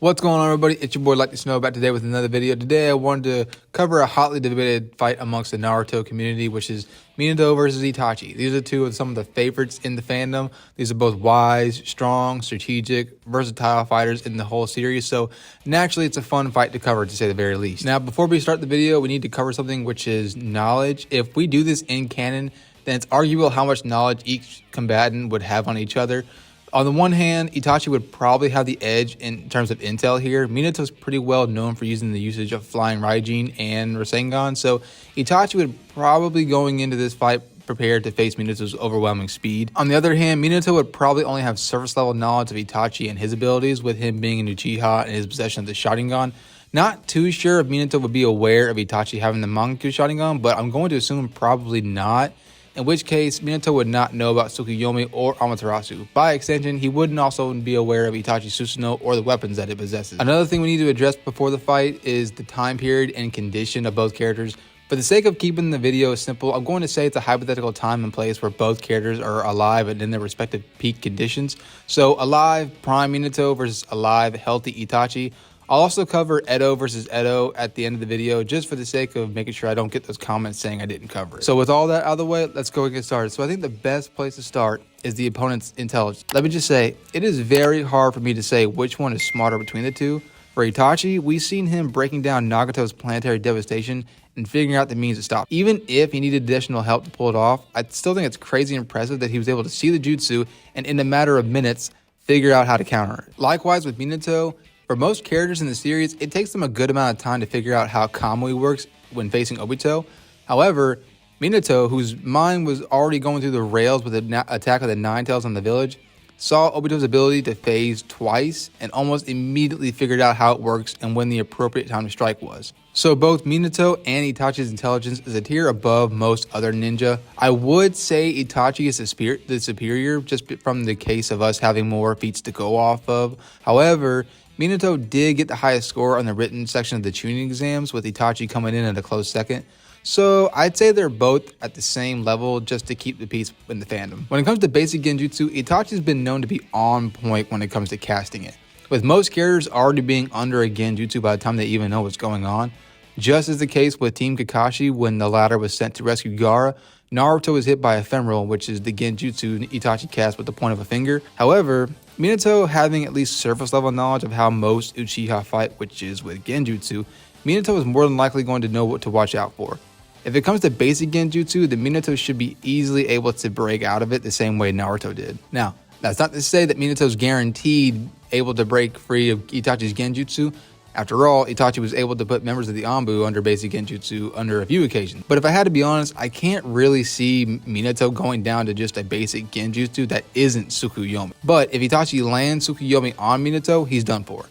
What's going on, everybody? It's your boy Like to Snow back today with another video. Today I wanted to cover a hotly debated fight amongst the Naruto community, which is Minato versus Itachi. These are two of some of the favorites in the fandom. These are both wise, strong, strategic, versatile fighters in the whole series, so naturally it's a fun fight to cover, to say the very least. Now, before we start the video, we need to cover something, which is knowledge. If we do this in canon, then it's arguable how much knowledge each combatant would have on each other. On the one hand, Itachi would probably have the edge in terms of intel here. Minato's pretty well known for using the usage of Flying Raijin and Rasengan, so Itachi would probably going into this fight prepared to face Minato's overwhelming speed. On the other hand, Minato would probably only have surface level knowledge of Itachi and his abilities, with him being an Uchiha and his possession of the Sharingan. Not too sure if Minato would be aware of Itachi having the Mangekyo Sharingan, but I'm going to assume probably not. In which case, Minato would not know about Tsukuyomi or Amaterasu. By extension, he wouldn't also be aware of Itachi Susanoo or the weapons that it possesses. Another thing we need to address before the fight is the time period and condition of both characters. For the sake of keeping the video simple, I'm going to say it's a hypothetical time and place where both characters are alive and in their respective peak conditions. So alive, prime Minato versus alive, healthy Itachi. I'll also cover Edo versus Edo at the end of the video, just for the sake of making sure I don't get those comments saying I didn't cover it. So with all that out of the way, let's go and get started. So I think the best place to start is the opponent's intelligence. Let me just say, it is very hard for me to say which one is smarter between the two. For Itachi, we've seen him breaking down Nagato's planetary devastation and figuring out the means to stop. Even if he needed additional help to pull it off, I still think it's crazy impressive that he was able to see the jutsu and in a matter of minutes, figure out how to counter it. Likewise with Minato, for most characters in the series, it takes them a good amount of time to figure out how Kamui works when facing Obito. However, Minato, whose mind was already going through the rails with the attack of the Nine Tails on the village, saw Obito's ability to phase twice and almost immediately figured out how it works and when the appropriate time to strike was. So both Minato and Itachi's intelligence is a tier above most other ninja. I would say Itachi is the superior just from the case of us having more feats to go off of. However, Minato did get the highest score on the written section of the Chunin exams, with Itachi coming in at a close second. So I'd say they're both at the same level just to keep the peace in the fandom. When it comes to basic genjutsu, Itachi's been known to be on point when it comes to casting it, with most characters already being under a genjutsu by the time they even know what's going on. Just as the case with Team Kakashi when the latter was sent to rescue Gaara, Naruto was hit by Ephemeral, which is the genjutsu Itachi cast with the point of a finger. However, Minato having at least surface level knowledge of how most Uchiha fight, which is with genjutsu, Minato is more than likely going to know what to watch out for. If it comes to basic genjutsu, then Minato should be easily able to break out of it the same way Naruto did. Now, that's not to say that Minato's guaranteed able to break free of Itachi's genjutsu. After all, Itachi was able to put members of the Anbu under basic genjutsu under a few occasions. But if I had to be honest, I can't really see Minato going down to just a basic genjutsu that isn't Tsukuyomi. But if Itachi lands Tsukuyomi on Minato, he's done for.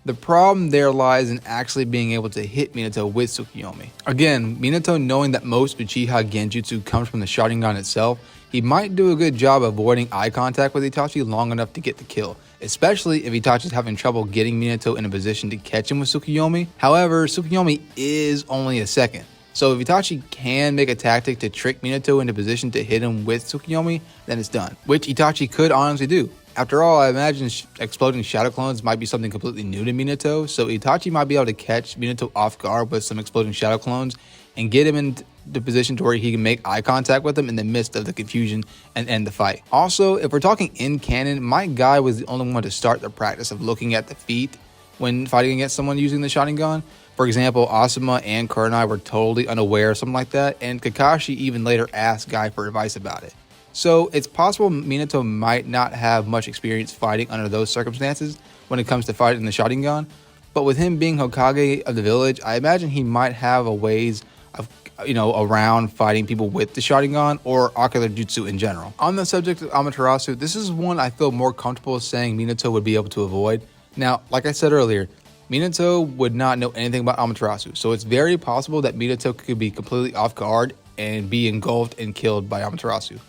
The problem there lies in actually being able to hit Minato with Tsukuyomi. Again, Minato knowing that most Uchiha genjutsu comes from the Sharingan itself, he might do a good job avoiding eye contact with Itachi long enough to get the kill, especially if Itachi's having trouble getting Minato in a position to catch him with Tsukuyomi. However, Tsukuyomi is only a second, so if Itachi can make a tactic to trick Minato into position to hit him with Tsukuyomi, then it's done, which Itachi could honestly do. After all, I imagine exploding shadow clones might be something completely new to Minato, so Itachi might be able to catch Minato off guard with some exploding shadow clones and get him in the position to where he can make eye contact with him in the midst of the confusion and end the fight. Also, if we're talking in canon, my guy was the only one to start the practice of looking at the feet when fighting against someone using the Sharingan. For example, Asuma and Kurenai were totally unaware of something like that, and Kakashi even later asked Guy for advice about it. So it's possible Minato might not have much experience fighting under those circumstances when it comes to fighting the Sharingan, but with him being Hokage of the village, I imagine he might have a ways of around fighting people with the Sharingan or ocular jutsu in general. On the subject of Amaterasu, this is one I feel more comfortable saying Minato would be able to avoid. Now, like I said earlier, Minato would not know anything about Amaterasu, so it's very possible that Minato could be completely off guard and be engulfed and killed by Amaterasu.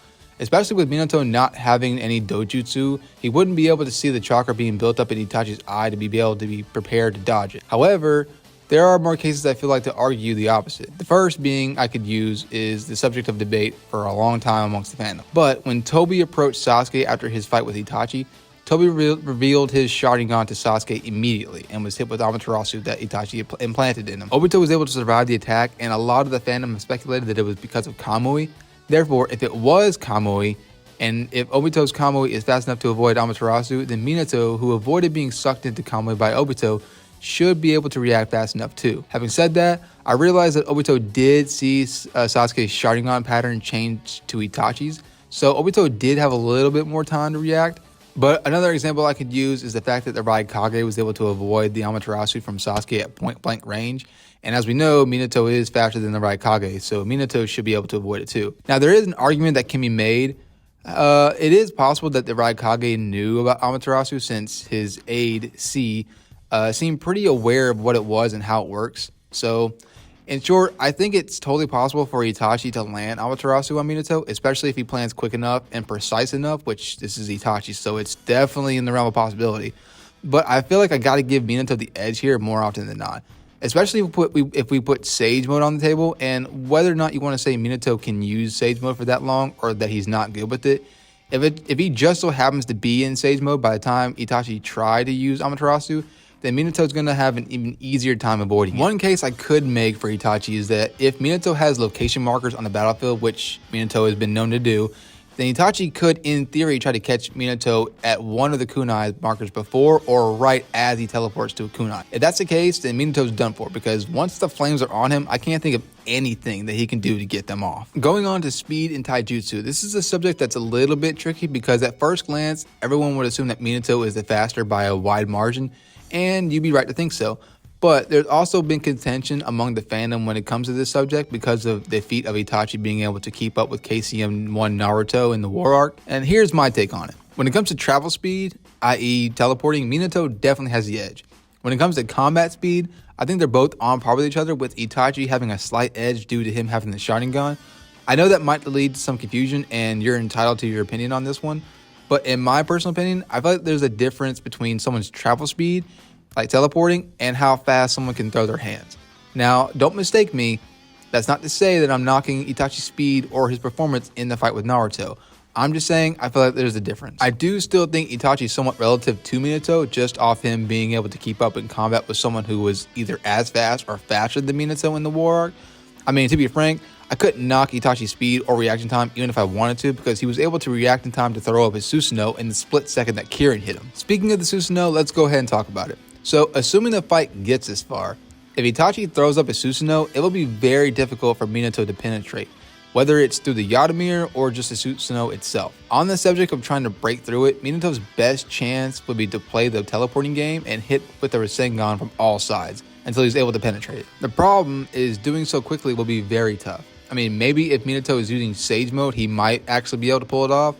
Especially with Minato not having any dojutsu, he wouldn't be able to see the chakra being built up in Itachi's eye to be able to be prepared to dodge it. However, there are more cases I feel like to argue the opposite. The first being I could use is the subject of debate for a long time amongst the fandom. But when Toby approached Sasuke after his fight with Itachi, Toby revealed his Sharingan to Sasuke immediately and was hit with Amaterasu that Itachi implanted in him. Obito was able to survive the attack, and a lot of the fandom speculated that it was because of Kamui. Therefore, if it was Kamui, and if Obito's Kamui is fast enough to avoid Amaterasu, then Minato, who avoided being sucked into Kamui by Obito, should be able to react fast enough too. Having said that, I realized that Obito did see Sasuke's Sharingan pattern change to Itachi's, so Obito did have a little bit more time to react. But another example I could use is the fact that the Raikage was able to avoid the Amaterasu from Sasuke at point blank range. And as we know, Minato is faster than the Raikage, so Minato should be able to avoid it too. Now, there is an argument that can be made. It is possible that the Raikage knew about Amaterasu since his aide, C, seemed pretty aware of what it was and how it works. So, in short, I think it's totally possible for Itachi to land Amaterasu on Minato, especially if he plans quick enough and precise enough, which this is Itachi, so it's definitely in the realm of possibility. But I feel like I got to give Minato the edge here more often than not, especially if we put Sage Mode on the table, and whether or not you want to say Minato can use Sage Mode for that long or that he's not good with it. If he just so happens to be in Sage Mode by the time Itachi tried to use Amaterasu, then Minato's going to have an even easier time avoiding it. One case I could make for Itachi is that if Minato has location markers on the battlefield, which Minato has been known to do, then Itachi could, in theory, try to catch Minato at one of the kunai markers before or right as he teleports to a kunai. If that's the case, then Minato's done for, because once the flames are on him, I can't think of anything that he can do to get them off. Going on to speed and taijutsu, this is a subject that's a little bit tricky because at first glance, everyone would assume that Minato is the faster by a wide margin, and you'd be right to think so. But there's also been contention among the fandom when it comes to this subject because of the feat of Itachi being able to keep up with KCM1 Naruto in the War Arc. And here's my take on it. When it comes to travel speed, i.e. teleporting, Minato definitely has the edge. When it comes to combat speed, I think they're both on par with each other, with Itachi having a slight edge due to him having the Sharingan. I know that might lead to some confusion, and you're entitled to your opinion on this one. But in my personal opinion, I feel like there's a difference between someone's travel speed, like teleporting, and how fast someone can throw their hands. Now, don't mistake me. That's not to say that I'm knocking Itachi's speed or his performance in the fight with Naruto. I'm just saying I feel like there's a difference. I do still think Itachi is somewhat relative to Minato, just off him being able to keep up in combat with someone who was either as fast or faster than Minato in the War Arc. I mean, to be frank, I couldn't knock Itachi's speed or reaction time even if I wanted to, because he was able to react in time to throw up his Susanoo in the split second that Kirin hit him. Speaking of the Susanoo, let's go ahead and talk about it. So, assuming the fight gets this far, if Itachi throws up his Susanoo, it will be very difficult for Minato to penetrate, whether it's through the Yodamir or just the Susanoo itself. On the subject of trying to break through it, Minato's best chance would be to play the teleporting game and hit with the Rasengan from all sides until he's able to penetrate it. The problem is doing so quickly will be very tough. I mean, maybe if Minato is using Sage Mode, he might actually be able to pull it off,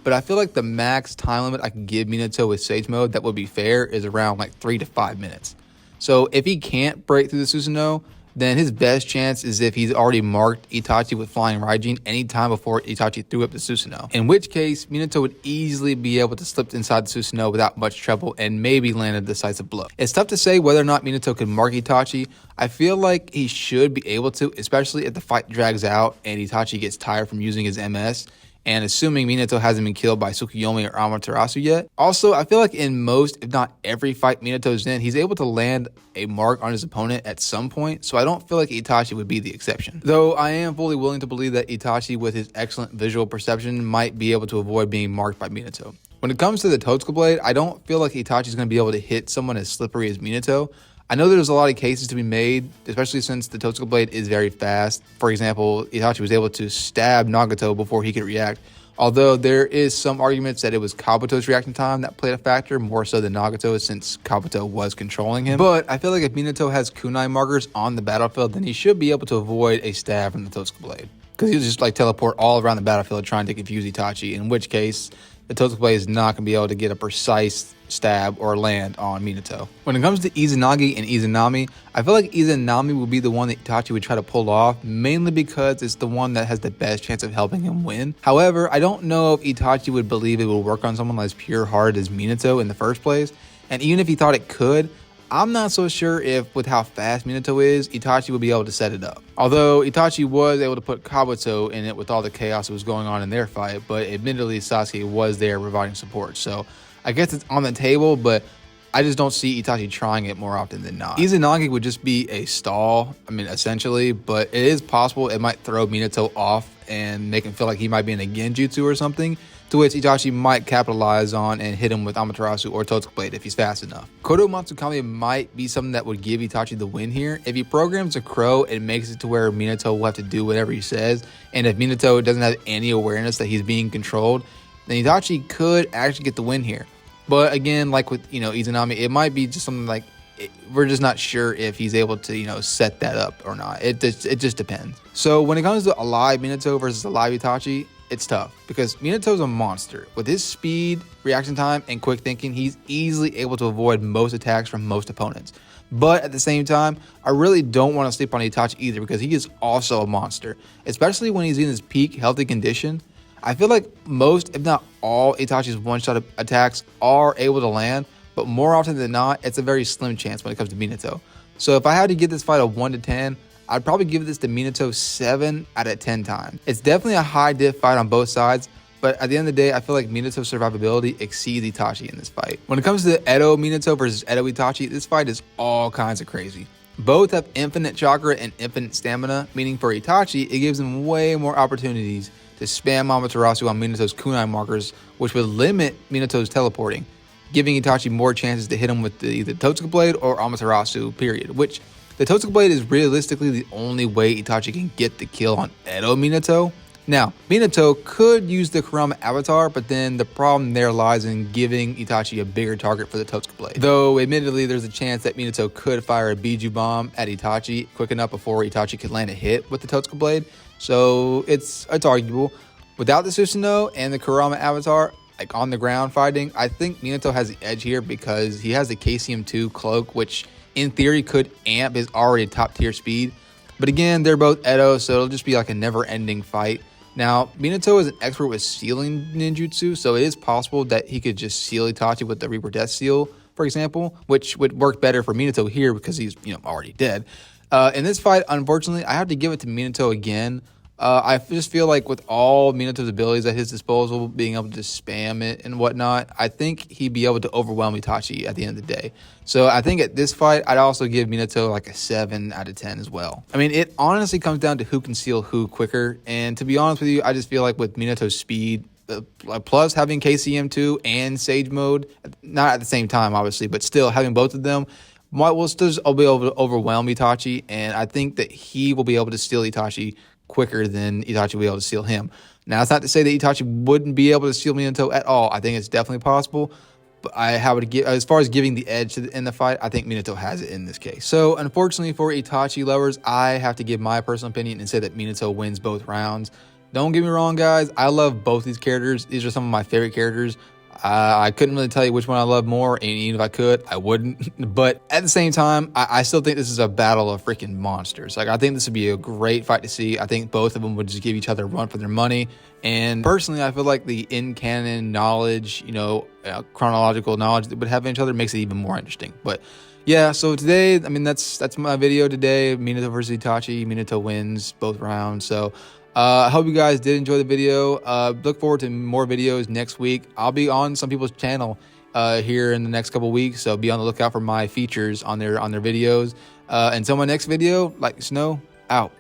but I feel like the max time limit I can give Minato with Sage Mode that would be fair is around like 3 to 5 minutes. So if he can't break through the Susanoo, then his best chance is if he's already marked Itachi with Flying Raijin anytime before Itachi threw up the Susanoo. In which case, Minato would easily be able to slip inside the Susanoo without much trouble and maybe land a decisive blow. It's tough to say whether or not Minato can mark Itachi. I feel like he should be able to, especially if the fight drags out and Itachi gets tired from using his MS, and assuming Minato hasn't been killed by Tsukuyomi or Amaterasu yet. Also, I feel like in most, if not every fight Minato's in, he's able to land a mark on his opponent at some point, so I don't feel like Itachi would be the exception. Though I am fully willing to believe that Itachi, with his excellent visual perception, might be able to avoid being marked by Minato. When it comes to the Totsuka Blade, I don't feel like Itachi's going to be able to hit someone as slippery as Minato. I know there's a lot of cases to be made, especially since the Totsuka Blade is very fast. For example, Itachi was able to stab Nagato before he could react, although there is some arguments that it was Kabuto's reaction time that played a factor, more so than Nagato, since Kabuto was controlling him. But I feel like if Minato has kunai markers on the battlefield, then he should be able to avoid a stab from the Totsuka Blade, because he'll just like teleport all around the battlefield trying to confuse Itachi, in which case the Totsuka Blade is not going to be able to get a precise stab or land on Minato. When it comes to Izanagi and Izanami, I feel like Izanami would be the one that Itachi would try to pull off, mainly because it's the one that has the best chance of helping him win. However, I don't know if Itachi would believe it would work on someone as pure-hearted as Minato in the first place, and even if he thought it could, I'm not so sure if, with how fast Minato is, Itachi would be able to set it up. Although Itachi was able to put Kabuto in it with all the chaos that was going on in their fight, but admittedly Sasuke was there providing support, so I guess it's on the table, but I just don't see Itachi trying it more often than not. Izanagi would just be a stall, I mean, essentially, but it is possible it might throw Minato off and make him feel like he might be in a genjutsu or something, to which Itachi might capitalize on and hit him with Amaterasu or Totsuka Blade if he's fast enough. Kodo Matsukami might be something that would give Itachi the win here. If he programs a crow, it makes it to where Minato will have to do whatever he says, and if Minato doesn't have any awareness that he's being controlled, then Itachi could actually get the win here. But again, like with, Izanami, it might be just something like, we're just not sure if he's able to, set that up or not. It just depends. So when it comes to alive Minato versus alive Itachi, it's tough because Minato's a monster. With his speed, reaction time, and quick thinking, he's easily able to avoid most attacks from most opponents. But at the same time, I really don't want to sleep on Itachi either because he is also a monster, especially when he's in his peak healthy condition. I feel like most, if not all, Itachi's one-shot attacks are able to land, but more often than not, it's a very slim chance when it comes to Minato. So if I had to give this fight a 1 to 10, I'd probably give this to Minato 7 out of 10 times. It's definitely a high diff fight on both sides, but at the end of the day, I feel like Minato's survivability exceeds Itachi in this fight. When it comes to Edo Minato versus Edo Itachi, this fight is all kinds of crazy. Both have infinite chakra and infinite stamina, meaning for Itachi, it gives him way more opportunities to spam Amaterasu on Minato's kunai markers, which would limit Minato's teleporting, giving Itachi more chances to hit him with either Totsuka Blade or Amaterasu, period. Which, the Totsuka Blade is realistically the only way Itachi can get the kill on Edo Minato. Now, Minato could use the Kurama Avatar, but then the problem there lies in giving Itachi a bigger target for the Totsuka Blade. Though, admittedly, there's a chance that Minato could fire a Biju Bomb at Itachi quick enough before Itachi could land a hit with the Totsuka Blade, so it's arguable. Without the Susanoo and the Kurama Avatar, like on the ground fighting, I think Minato has the edge here because he has the KCM2 cloak, which in theory could amp his already top tier speed. But again, they're both Edo, so it'll just be like a never ending fight. Now, Minato is an expert with sealing ninjutsu, so it is possible that he could just seal Itachi with the Reaper Death Seal, for example, which would work better for Minato here because he's, already dead. In this fight, unfortunately, I have to give it to Minato again. I just feel like with all Minato's abilities at his disposal, being able to spam it and whatnot, I think he'd be able to overwhelm Itachi at the end of the day. So I think at this fight, I'd also give Minato like a 7 out of 10 as well. I mean, it honestly comes down to who can seal who quicker. And to be honest with you, I just feel like with Minato's speed, plus having KCM2 and Sage Mode, not at the same time, obviously, but still having both of them, will still be able to overwhelm Itachi. And I think that he will be able to steal Itachi quicker than Itachi will be able to steal him. Now, it's not to say that Itachi wouldn't be able to steal Minato at all. I think it's definitely possible. But I have to give, as far as giving the edge in the fight, I think Minato has it in this case. So, unfortunately for Itachi lovers, I have to give my personal opinion and say that Minato wins both rounds. Don't get me wrong, guys. I love both these characters. These are some of my favorite characters. I couldn't really tell you which one I love more, and even if I could, I wouldn't. But at the same time, I still think this is a battle of freaking monsters. Like, I think this would be a great fight to see. I think both of them would just give each other a run for their money. And personally, I feel like the in-canon knowledge, chronological knowledge that would have in each other makes it even more interesting. But yeah, so today, I mean, that's my video today. Minato versus Itachi. Minato wins both rounds. So I hope you guys did enjoy the video. Look forward to more videos next week. I'll be on some people's channel here in the next couple weeks, so be on the lookout for my features on their videos. Until my next video, like Snow, out.